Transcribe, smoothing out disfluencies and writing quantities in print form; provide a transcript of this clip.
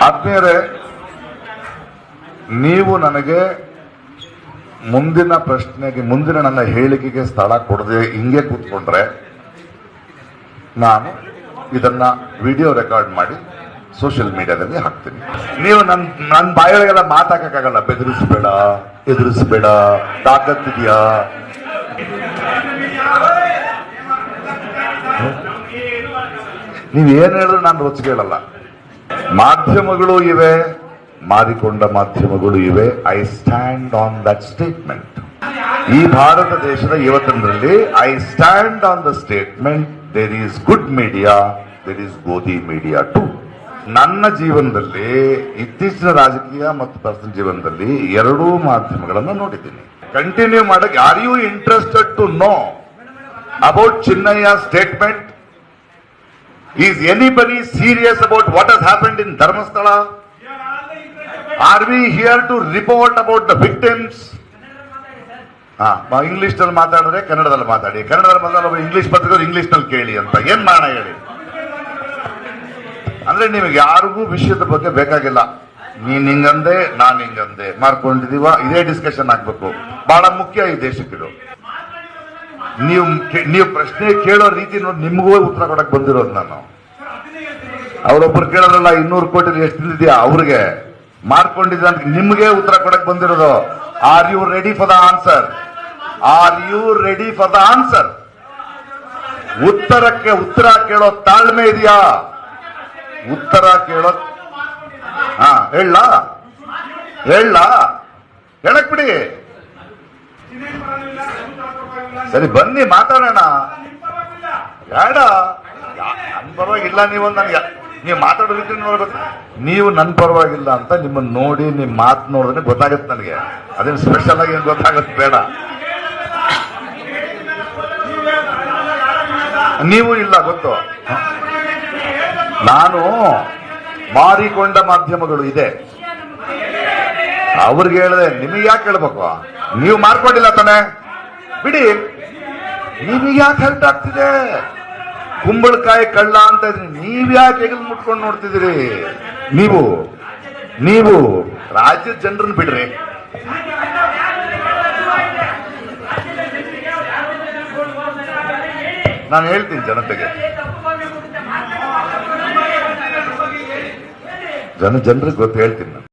ಆತ್ಮೀಯರೇ, ನೀವು ನನಗೆ ಮುಂದಿನ ಪ್ರಶ್ನೆಗೆ, ಮುಂದಿನ ನನ್ನ ಹೇಳಿಕೆಗೆ ಸ್ಥಳ ಕೊಡದೆ ಹಿಂಗೆ ಕೂತ್ಕೊಂಡ್ರೆ ನಾನು ಇದನ್ನ ವಿಡಿಯೋ ರೆಕಾರ್ಡ್ ಮಾಡಿ ಸೋಷಿಯಲ್ ಮೀಡಿಯಾದಲ್ಲಿ ಹಾಕ್ತೀನಿ. ನೀವು ನನ್ನ ಬಾಯೊಳಗೆಲ್ಲ ಮಾತಾಡಕ್ಕಾಗಲ್ಲ. ಬೆದರಿಸಬೇಡ, ಎದುರಿಸಬೇಡ, ತಾಕತ್ತಿದೆಯಾ? ನೀವೇನು ಹೇಳಿದ್ರು ನಾನು ರೊಚ್ಚಿಗೆಳಲ್ಲ. ಮಾಧ್ಯಮಗಳು ಇವೆ, ಮಾರಿಕೊಂಡ ಮಾಧ್ಯಮಗಳು ಇವೆ. I stand on that statement. ಈ ಭಾರತ ದೇಶದ ಯುವಕರಲ್ಲಿ I stand on the statement. There is good media, there is godi media too. ನನ್ನ ಜೀವನದಲ್ಲಿ, ಇತ್ತೀಚಿನ ರಾಜಕೀಯ ಮತ್ತು ಪರ್ಸನಲ್ ಜೀವನದಲ್ಲಿ ಎರಡೂ ಮಾಧ್ಯಮಗಳನ್ನು ನೋಡಿದ್ದೀನಿ. ಕಂಟಿನ್ಯೂ ಮಾಡಕ್ಕೆ. Are you interested to know about Chinnaiah statement? Is anybody serious about what has happened in Dharmasthala? Are we here to report about the victims? English ನಲ್ಲಿ ಮಾತಾಡಿದ್ರೆ ಕನ್ನಡದಲ್ಲಿ ಮಾತಾಡಿ, ಕನ್ನಡದಲ್ಲಿ ಮಾತಾಡೋ ಇಂಗ್ಲಿಷ್ ಪತ್ರಿಕೆ ಇಂಗ್ಲಿಷ್ ನಲ್ಲಿ ಕೇಳಿ ಅಂತ ಏನ್ ಮಾಡೋಣ ಹೇಳಿ? ಅಂದ್ರೆ ನಿಮಗೆ ಯಾರಿಗೂ ವಿಷಯದ ಬಗ್ಗೆ ಬೇಕಾಗಿಲ್ಲ. ನೀನ್ ಹಿಂಗಂದೆ, ನಾನ್ ಹಿಂಗಂದೆ, ಮಾರ್ಕೊಂಡಿದೀವ, ಇದೇ ಡಿಸ್ಕಷನ್ ಆಗ್ಬೇಕು. ಬಹಳ ಮುಖ್ಯ ಈ ದೇಶಕ್ಕಿದು. ನೀವು ಪ್ರಶ್ನೆ ಕೇಳೋ ರೀತಿ ನೋಡಿ ನಿಮಗೂ ಉತ್ತರ ಕೊಡಕ್ ಬಂದಿರೋದು ನಾನು. ಅವರೊಬ್ಬರು ಕೇಳೋದ್ರಲ್ಲ 200 ಕೋಟಿ ಎಷ್ಟು ತಿಂದಿದ್ಯಾ ಅವ್ರಿಗೆ ಮಾರ್ಕೊಂಡಿದ್ದ ಅಂತ ನಿಮ್ಗೆ ಉತ್ತರ ಕೊಡಕ್ ಬಂದಿರೋದು. Are you ready for the answer? Are you ready for the answer? ಉತ್ತರಕ್ಕೆ ಉತ್ತರ ಕೇಳೋ ತಾಳ್ಮೆ ಇದೆಯಾ? ಉತ್ತರ ಕೇಳೋ ಹೇಳಕ್ ಬಿಡಿ. ಸರಿ, ಬನ್ನಿ ಮಾತಾಡೋಣ. ಬೇಡ, ನನ್ ಪರವಾಗಿಲ್ಲ. ನೀವು ಮಾತಾಡೋ ರೀತಿ ನೋಡ್ಬೇಕು. ನೀವು ನನ್ನ ಪರವಾಗಿಲ್ಲ ಅಂತ ನಿಮ್ಮನ್ನ ನೋಡಿ, ನಿಮ್ ಮಾತು ನೋಡಿದ್ರೆ ಗೊತ್ತಾಗತ್ತೆ ನನಗೆ. ಅದೇನು ಸ್ಪೆಷಲ್ ಆಗಿ ಏನ್ ಗೊತ್ತಾಗತ್ತೆ ಬೇಡ. ನೀವು ಇಲ್ಲ ಗೊತ್ತು. ನಾನು ಮಾರಿಕೊಂಡ ಮಾಧ್ಯಮಗಳು ಇದೆ. ಅವ್ರಿಗೆ ಹೇಳಿದೆ, ನಿಮಗೆ ಯಾಕೆ ಹೇಳ್ಬೇಕು? ನೀವು ಮಾರ್ಕೊಂಡಿಲ್ಲ ತಾನೆ, ಬಿಡಿ. ನಿಮಗೆ ಯಾಕೆ ಹೆಲ್ಟ್ ಆಗ್ತಿದೆ? ಕುಂಬಳಕಾಯಿ ಕಳ್ಳ ಅಂತ ಇದ್ರಿ, ನೀವ್ಯಾಕೆ ಹೆಗಲ್ ಮುಟ್ಕೊಂಡು ನೋಡ್ತಿದ್ದೀರಿ? ನೀವು ರಾಜ್ಯದ ಜನರನ್ನ ಬಿಡ್ರಿ. ನಾನು ಹೇಳ್ತೀನಿ ಜನತೆಗೆ, ಜನರಿಗೆ ಗೊತ್ತು ಹೇಳ್ತೀನಿ ನಾನು.